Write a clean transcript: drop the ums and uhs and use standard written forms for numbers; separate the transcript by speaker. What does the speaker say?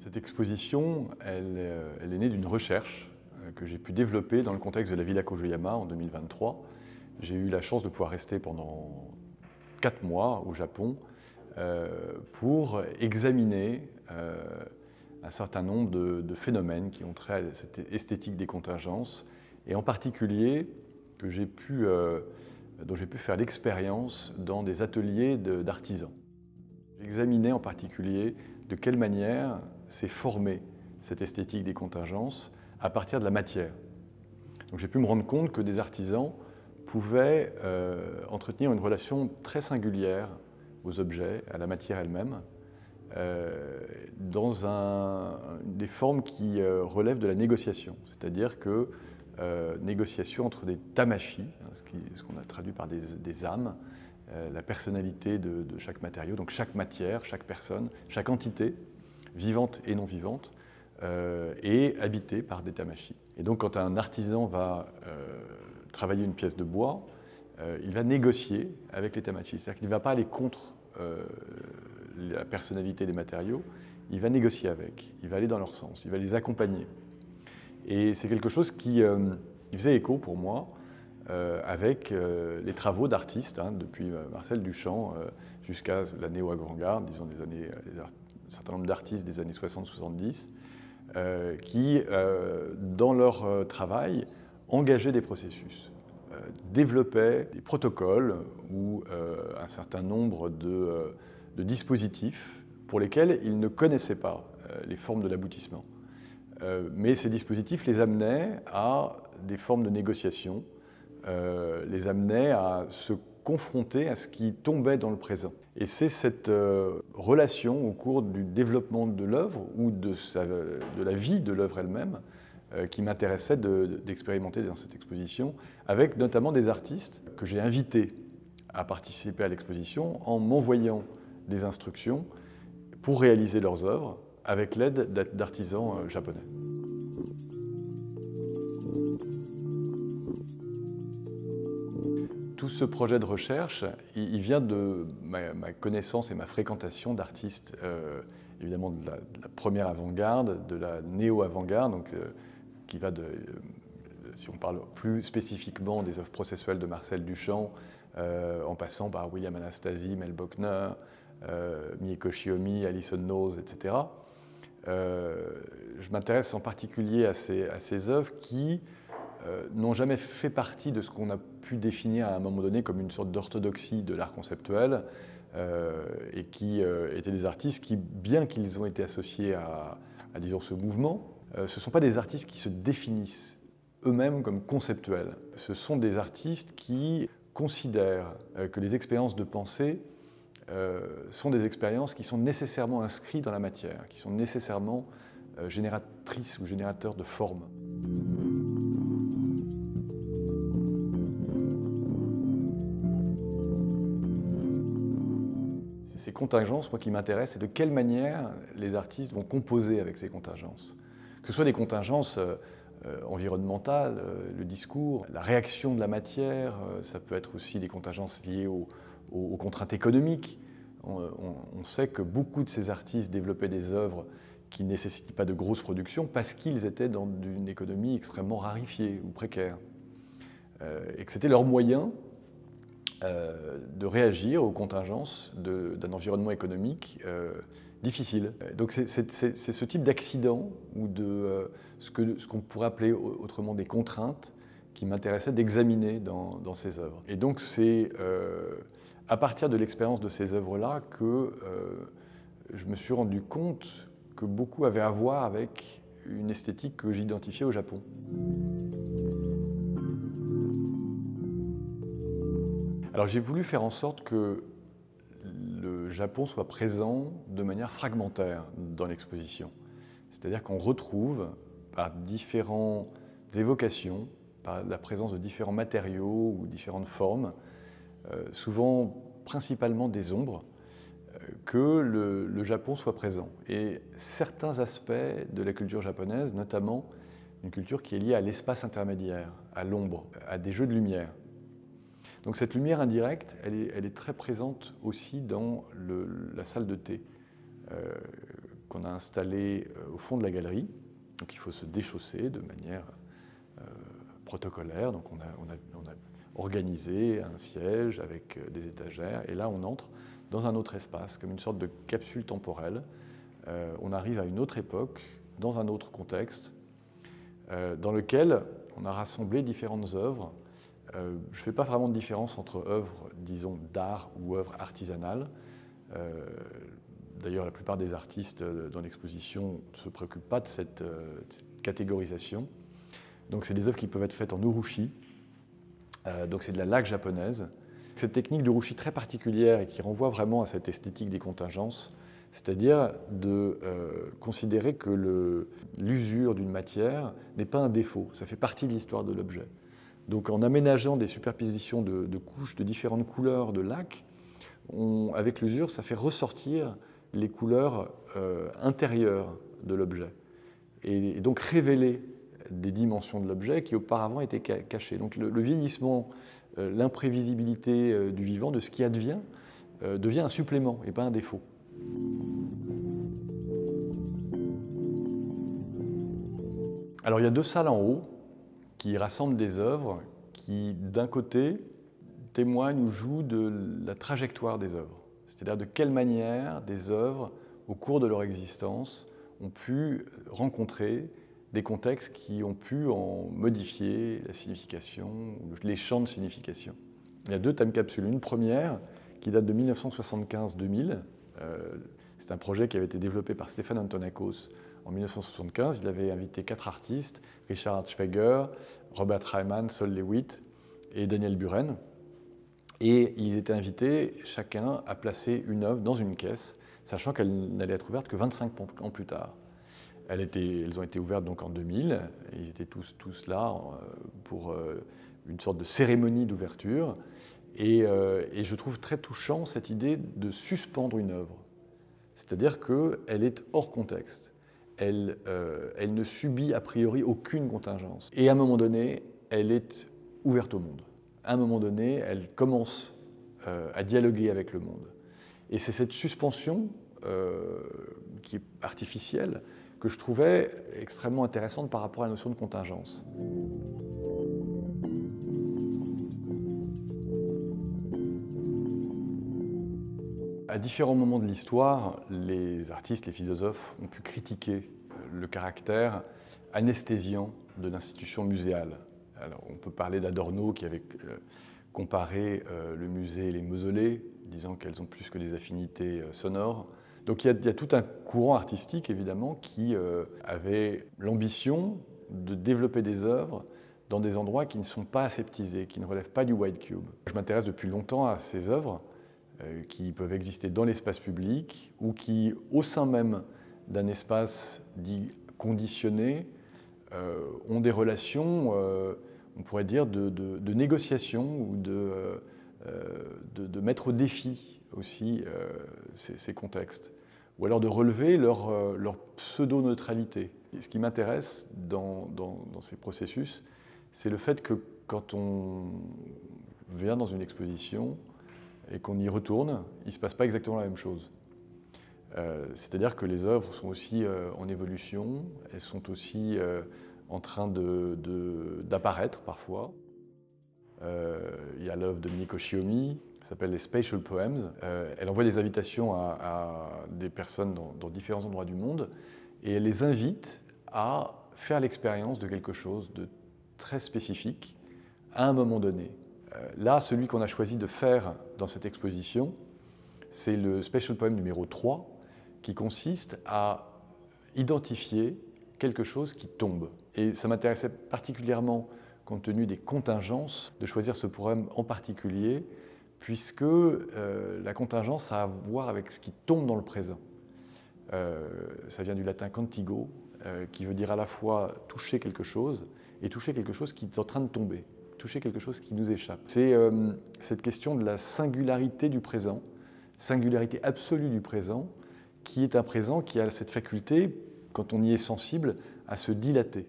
Speaker 1: Cette exposition, elle est née d'une recherche que j'ai pu développer dans le contexte de la Villa Kojoyama en 2023. J'ai eu la chance de pouvoir rester pendant 4 mois au Japon pour examiner un certain nombre de phénomènes qui ont trait à cette esthétique des contingences, et en particulier dont j'ai pu faire l'expérience dans des ateliers d'artisans. J'ai examiné en particulier de quelle manière s'est formée cette esthétique des contingences à partir de la matière. Donc j'ai pu me rendre compte que des artisans pouvaient entretenir une relation très singulière aux objets, à la matière elle-même, dans des formes qui relèvent de la négociation. C'est-à-dire que négociation entre des tamashis, ce qu'on a traduit par des âmes, la personnalité de chaque matériau, donc chaque matière, chaque personne, chaque entité, vivante et non vivante, est habitée par des tamashis. Et donc quand un artisan va travailler une pièce de bois, il va négocier avec les tamashis. C'est-à-dire qu'il ne va pas aller contre la personnalité des matériaux, il va négocier avec, il va aller dans leur sens, il va les accompagner. Et c'est quelque chose qui faisait écho pour moi avec les travaux d'artistes, depuis Marcel Duchamp jusqu'à la néo-avant-garde, disons un certain nombre d'artistes des années 60-70, qui, dans leur travail, engageaient des processus, développaient des protocoles ou un certain nombre de dispositifs pour lesquels ils ne connaissaient pas les formes de l'aboutissement. Mais ces dispositifs les amenaient à des formes de négociation, les amenaient à se confronter à ce qui tombait dans le présent. Et c'est cette relation au cours du développement de l'œuvre ou de la vie de l'œuvre elle-même qui m'intéressait d'expérimenter dans cette exposition, avec notamment des artistes que j'ai invités à participer à l'exposition en m'envoyant des instructions pour réaliser leurs œuvres avec l'aide d'artisans japonais. Tout ce projet de recherche, il vient de ma connaissance et ma fréquentation d'artistes, évidemment de la première avant-garde, de la néo-avant-garde, donc qui va si on parle plus spécifiquement des œuvres processuelles de Marcel Duchamp, en passant par William Anastasi, Mel Bochner, Mieko Shiomi, Alison Knowles, etc. Je m'intéresse en particulier à ces œuvres qui n'ont jamais fait partie de ce qu'on a pu définir à un moment donné comme une sorte d'orthodoxie de l'art conceptuel, et qui étaient des artistes qui, bien qu'ils ont été associés à disons, ce mouvement, ce ne sont pas des artistes qui se définissent eux-mêmes comme conceptuels. Ce sont des artistes qui considèrent que les expériences de pensée sont des expériences qui sont nécessairement inscrites dans la matière, qui sont nécessairement génératrices ou générateurs de formes. Ces contingences, moi, qui m'intéressent, c'est de quelle manière les artistes vont composer avec ces contingences. Que ce soit des contingences environnementales, le discours, la réaction de la matière, ça peut être aussi des contingences liées aux contraintes économiques. On sait que beaucoup de ces artistes développaient des œuvres qui ne nécessitent pas de grosses productions parce qu'ils étaient dans une économie extrêmement rarifiée ou précaire. Et que c'était leur moyen de réagir aux contingences d'un environnement économique difficile. Donc c'est ce type d'accident ou de ce qu'on pourrait appeler autrement des contraintes qui m'intéressait d'examiner dans ces œuvres. Et donc c'est à partir de l'expérience de ces œuvres-là que je me suis rendu compte que beaucoup avaient à voir avec une esthétique que j'identifiais au Japon. Alors j'ai voulu faire en sorte que le Japon soit présent de manière fragmentaire dans l'exposition. C'est-à-dire qu'on retrouve par différentes évocations, par la présence de différents matériaux ou différentes formes, souvent principalement des ombres, que le Japon soit présent. Et certains aspects de la culture japonaise, notamment une culture qui est liée à l'espace intermédiaire, à l'ombre, à des jeux de lumière. Donc cette lumière indirecte, elle est très présente aussi dans la salle de thé qu'on a installée au fond de la galerie. Donc il faut se déchausser de manière protocolaire. Donc on a organisé un siège avec des étagères et là on entre dans un autre espace, comme une sorte de capsule temporelle. On arrive à une autre époque, dans un autre contexte, dans lequel on a rassemblé différentes œuvres. Je ne fais pas vraiment de différence entre œuvres, disons, d'art ou œuvres artisanales. D'ailleurs, la plupart des artistes dans l'exposition ne se préoccupent pas de cette catégorisation. Donc, c'est des œuvres qui peuvent être faites en urushi. Donc, c'est de la laque japonaise. Cette technique d'urushi très particulière et qui renvoie vraiment à cette esthétique des contingences, c'est-à-dire de considérer que l'usure d'une matière n'est pas un défaut, ça fait partie de l'histoire de l'objet. Donc en aménageant des superpositions de couches de différentes couleurs de laque, avec l'usure, ça fait ressortir les couleurs intérieures de l'objet et donc révéler des dimensions de l'objet qui auparavant étaient cachées. Donc le vieillissement, l'imprévisibilité du vivant, de ce qui advient, devient un supplément et pas un défaut. Alors il y a deux salles en haut qui rassemblent des œuvres qui, d'un côté, témoignent ou jouent de la trajectoire des œuvres. C'est-à-dire de quelle manière des œuvres, au cours de leur existence, ont pu rencontrer des contextes qui ont pu en modifier la signification, ou les champs de signification. Il y a deux time capsules. Une première, qui date de 1975-2000. C'est un projet qui avait été développé par Stefan Antonakos en 1975. Il avait invité 4 artistes, Richard Hartschweger, Robert Reimann, Sol Lewitt et Daniel Buren. Et ils étaient invités chacun à placer une œuvre dans une caisse, sachant qu'elle n'allait être ouverte que 25 ans plus tard. Elles ont été ouvertes donc en 2000, et ils étaient tous là pour une sorte de cérémonie d'ouverture. Et je trouve très touchant cette idée de suspendre une œuvre. C'est-à-dire qu'elle est hors contexte. Elle ne subit a priori aucune contingence. Et à un moment donné, elle est ouverte au monde. À un moment donné, elle commence à dialoguer avec le monde. Et c'est cette suspension qui est artificielle que je trouvais extrêmement intéressante par rapport à la notion de contingence. À différents moments de l'histoire, les artistes, les philosophes ont pu critiquer le caractère anesthésiant de l'institution muséale. Alors, on peut parler d'Adorno qui avait comparé le musée et les mausolées, disant qu'elles ont plus que des affinités sonores. Donc il y a tout un courant artistique, évidemment, qui avait l'ambition de développer des œuvres dans des endroits qui ne sont pas aseptisés, qui ne relèvent pas du white cube. Je m'intéresse depuis longtemps à ces œuvres qui peuvent exister dans l'espace public ou qui, au sein même d'un espace dit conditionné, ont des relations, on pourrait dire, de négociation ou de mettre au défi aussi ces contextes, ou alors de relever leur pseudo-neutralité. Ce qui m'intéresse dans ces processus, c'est le fait que quand on vient dans une exposition et qu'on y retourne, il ne se passe pas exactement la même chose. C'est-à-dire que les œuvres sont aussi en évolution, elles sont aussi en train d'apparaître parfois. Il y a l'œuvre de Miko Shiomi, qui s'appelle les Spatial Poems. Elle envoie des invitations à des personnes dans différents endroits du monde et elle les invite à faire l'expérience de quelque chose de très spécifique à un moment donné. Là, celui qu'on a choisi de faire dans cette exposition, c'est le Spatial Poem numéro 3, qui consiste à identifier quelque chose qui tombe. Et ça m'intéressait particulièrement, compte tenu des contingences, de choisir ce poème en particulier, puisque la contingence a à voir avec ce qui tombe dans le présent. Ça vient du latin cantigo, qui veut dire à la fois toucher quelque chose et toucher quelque chose qui est en train de tomber, toucher quelque chose qui nous échappe. C'est cette question de la singularité du présent, singularité absolue du présent, qui est un présent qui a cette faculté, quand on y est sensible, à se dilater.